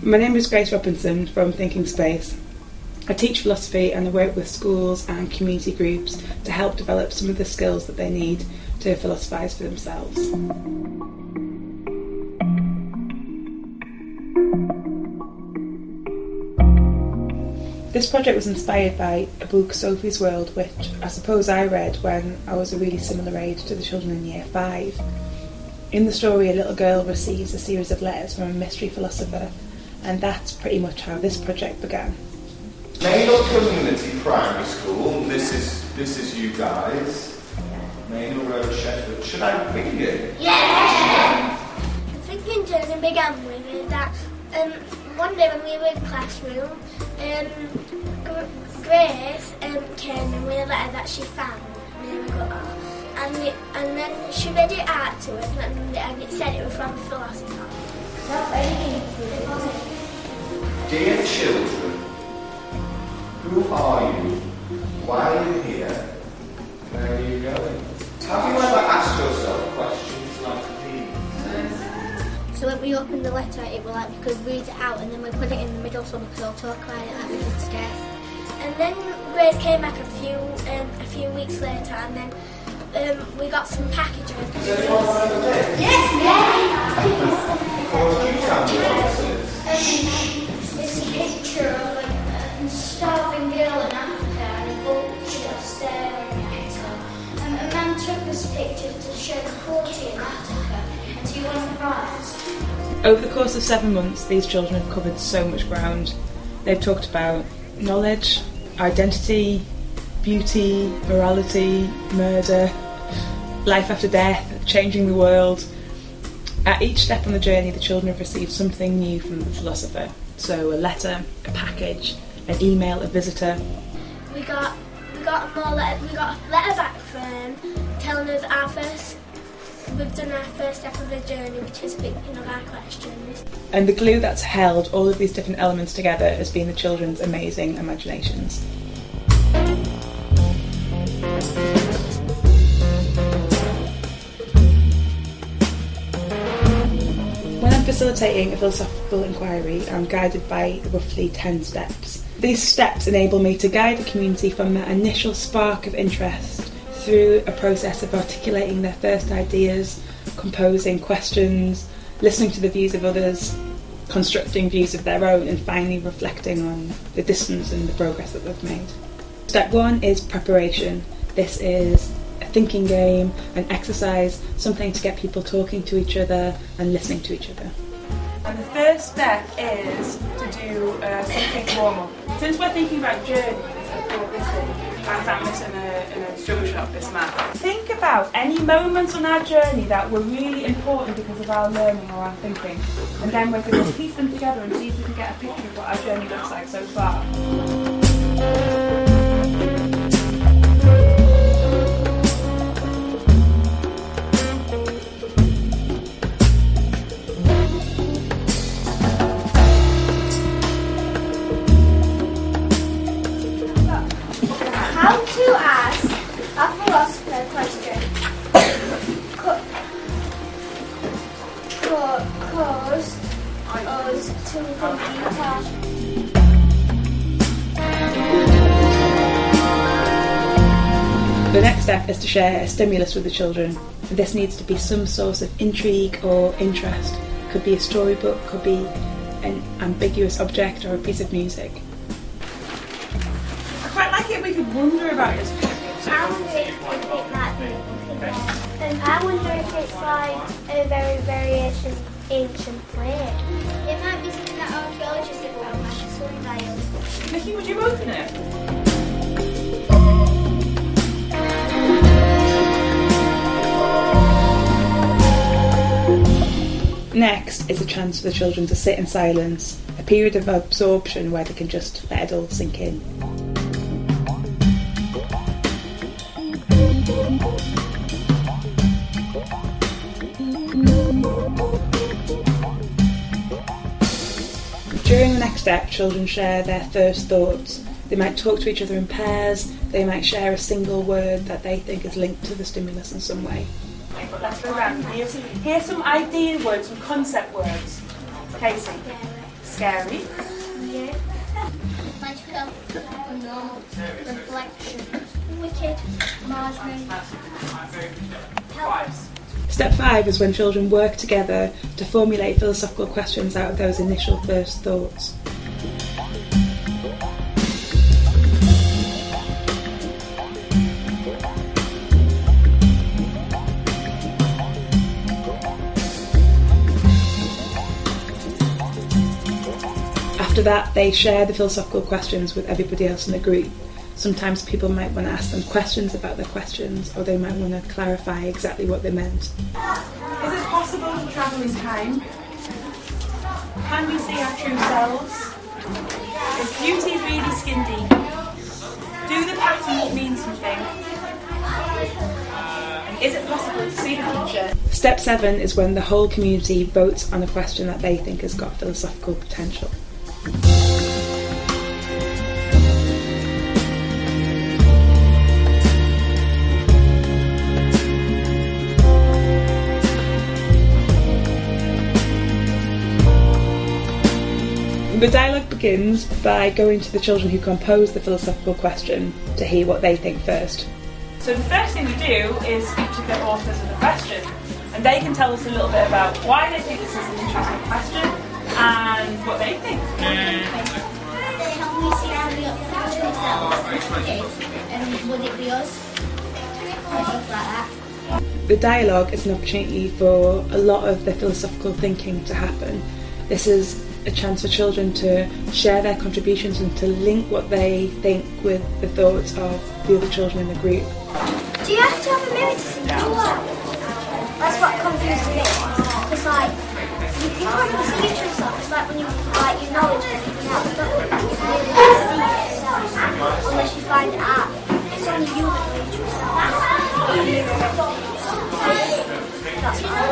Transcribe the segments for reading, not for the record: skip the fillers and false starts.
My name is Grace Robinson from Thinking Space. I teach philosophy and I work with schools and community groups to help develop some of the skills that they need to philosophise for themselves. This project was inspired by a book, Sophie's World, which I suppose I read when I was a really similar age to the children in Year 5. In the story, a little girl receives a series of letters from a mystery philosopher, and that's pretty much how this project began. Meynell Community Primary School, this is you guys. Meynell Road, Sheffield. Should I read it? Yeah! The thinking journey began with that one day when we were in classroom, Grace came in with a letter that she found near the gutter, and then she read it out to us, and it said it was from the Philosopher. Dear children, who are you? Why are you here? Where are you going? Have you ever asked yourself questions like these? So when we opened the letter, it was like we could read it out, and then we put it in the middle so we could all talk about it like we did today. And then Grace came back a few weeks later, and then we got some packages. Does anyone remember this? Yes! Could you tell me what this is? It's a picture of a starving girl in Africa, and a vulture staring at her. A man took this picture to show cruelty in Africa, and he won a prize. Over the course of 7 months, these children have covered so much ground. They've talked about knowledge, identity, beauty, morality, murder, life after death, changing the world. At each step on the journey, the children have received something new from the philosopher. So a letter, a package, an email, a visitor. We got a letter back from telling us we've done our first step of the journey, which is thinking of our questions. And the glue that's held all of these different elements together has been the children's amazing imaginations. When I'm facilitating a philosophical inquiry, I'm guided by roughly 10 steps. These steps enable me to guide the community from that initial spark of interest through a process of articulating their first ideas, composing questions, listening to the views of others, constructing views of their own, and finally reflecting on the distance and the progress that they've made. Step 1 is preparation. This is a thinking game, an exercise, something to get people talking to each other and listening to each other. And the first step is to do a thinking warm-up. Since we're thinking about journeys, I found this in a struggle shop, this map. Think about any moments on our journey that were really important because of our learning or our thinking, and then we're going to piece them together and see if we can get a picture of what our journey looks like so far. How to ask a philosopher a question. Cause us to think deeper. The next step is to share a stimulus with the children. This needs to be some source of intrigue or interest. Could be a storybook, could be an ambiguous object or a piece of music. I quite like it if we could wonder about this. I wonder if it might be. I wonder if it's like a very, very ancient place. It might be something that archaeologists have found, like a sundial. Nikki, would you open it? Next is a chance for the children to sit in silence, a period of absorption where they can just let it all sink in. During the next step, children share their first thoughts. They might talk to each other in pairs, they might share a single word that they think is linked to the stimulus in some way. But let's go around. Here's some idea words, some concept words. Casey. Scary. Yeah. Magical. Normal. Reflection. Wicked. Marginal. Helps. Step 5 is when children work together to formulate philosophical questions out of those initial first thoughts. After that, they share the philosophical questions with everybody else in the group. Sometimes people might want to ask them questions about their questions, or they might want to clarify exactly what they meant. Is it possible to travel in time? Can we see our true selves? Is beauty really skin deep? Do the patterns mean something? Is it possible to see the future? Step 7 is when the whole community votes on a question that they think has got philosophical potential. The dialogue begins by going to the children who composed the philosophical question to hear what they think first. So the first thing we do is speak to the authors of the question, and they can tell us a little bit about why they think this is an interesting question and what they think. They help me see how we look to ourselves, and would it be us? Or things like that. The dialogue is an opportunity for a lot of the philosophical thinking to happen. This is a chance for children to share their contributions and to link what they think with the thoughts of the other children in the group. Do you have to have a mirror to see yourself? That's what confused me. It's like, you can't really see your true self. It's like when you knowledge everything else, don't you? You really can't see it yourself unless you find it out. It's only you that know your true self. That's what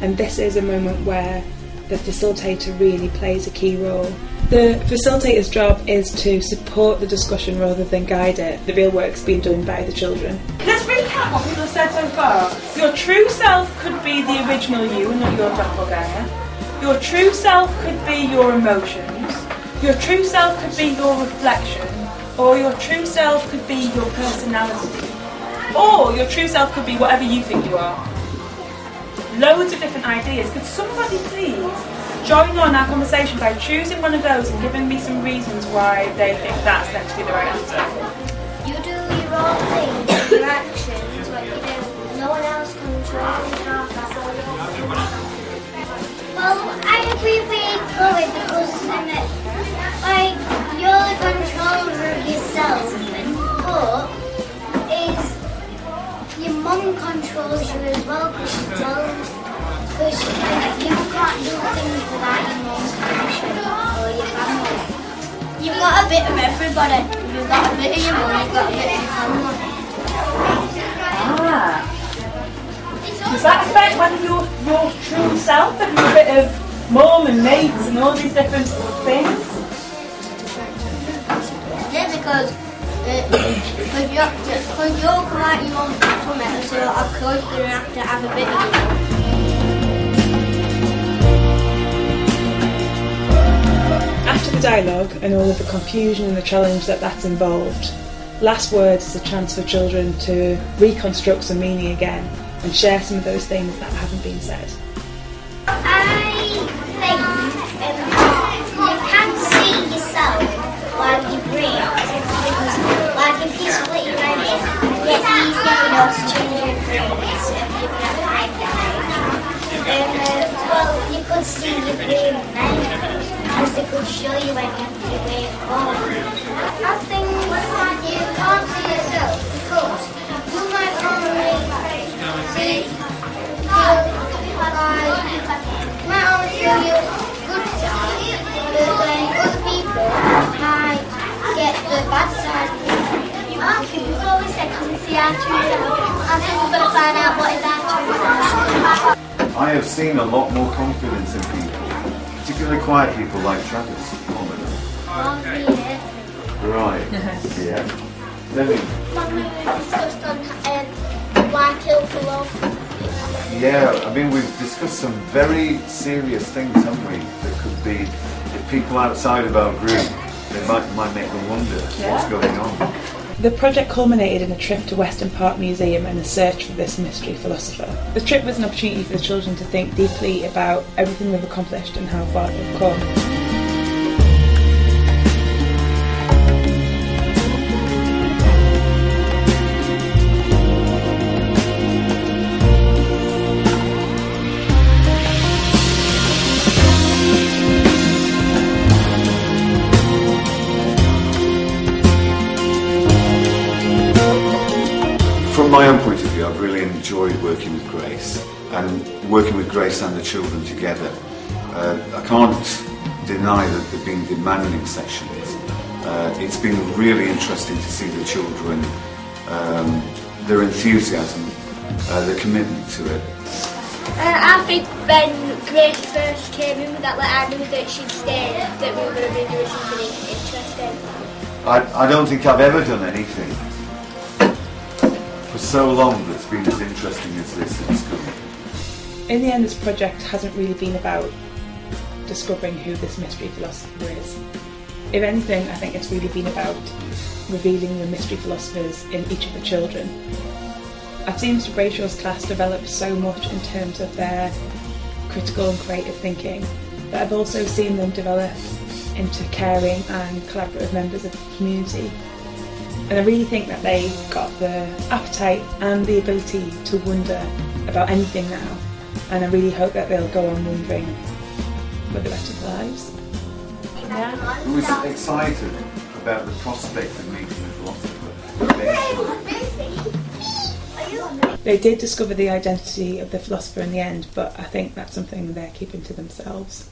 And this is a moment where the facilitator really plays a key role. The facilitator's job is to support the discussion rather than guide it. The real work's being done by the children. Let's recap what people have said so far. Your true self could be the original you and not your doppelganger. Your true self could be your emotions. Your true self could be your reflection. Or your true self could be your personality. Or your true self could be whatever you think you are. Loads of different ideas. Could somebody please join on our conversation by choosing one of those and giving me some reasons why they think that's meant to be the right answer? you do your own thing, your actions, what you do. No one else controls your that's all your Well, I agree with Chloe because you're the controller of yourself, but your mum controls you as well because she tells. Because you can't do things without your mum's permission or your family. You've got a bit of everybody. You've got a bit of your mum, you've got a bit of your family. Does that affect when your true self and a bit of mum and mates and all these different things? Yeah, because you're come out your mum from it, so of course you're going to have a bit of it. After the dialogue and all of the confusion and the challenge that's involved, last words is a chance for children to reconstruct some meaning again and share some of those things that haven't been said. I think you can see yourself while you breathe. Because, like, if you split your mind, it's easy, to change your brains if you've never had that. Well, you could see your brain then, because they could show you when you're way forward. I think you can't see yourself because you might only see might only show you good side, but then other people might get the bad side. We've always said you can see our true self. I think we're going to find out what is our true self. I have seen a lot more confidence in people, particularly quiet people like Travis. Yeah. Right. Yeah. Let me. When we discussed on why kill for love? Yeah, I mean, we've discussed some very serious things, haven't we? That could be, if people outside of our group, they might make them wonder what's going on. The project culminated in a trip to Weston Park Museum and a search for this mystery philosopher. The trip was an opportunity for the children to think deeply about everything we've accomplished and how far we've come. From my own point of view, I've really enjoyed working with Grace and the children together. I can't deny that they've been demanding sessions. It's been really interesting to see the children, their enthusiasm, their commitment to it. I think when Grace first came in with that letter, I knew that she'd stay, that we were going to be doing something interesting. I don't think I've ever done anything for so long that's been as interesting as this in school. In the end, this project hasn't really been about discovering who this mystery philosopher is. If anything, I think it's really been about revealing the mystery philosophers in each of the children. I've seen Mr. Brashaw's class develop so much in terms of their critical and creative thinking, but I've also seen them develop into caring and collaborative members of the community. And I really think that they got the appetite and the ability to wonder about anything now, and I really hope that they'll go on wondering for the rest of their lives. Yeah. I was excited about the prospect of meeting a philosopher. They did discover the identity of the philosopher in the end, but I think that's something they're keeping to themselves.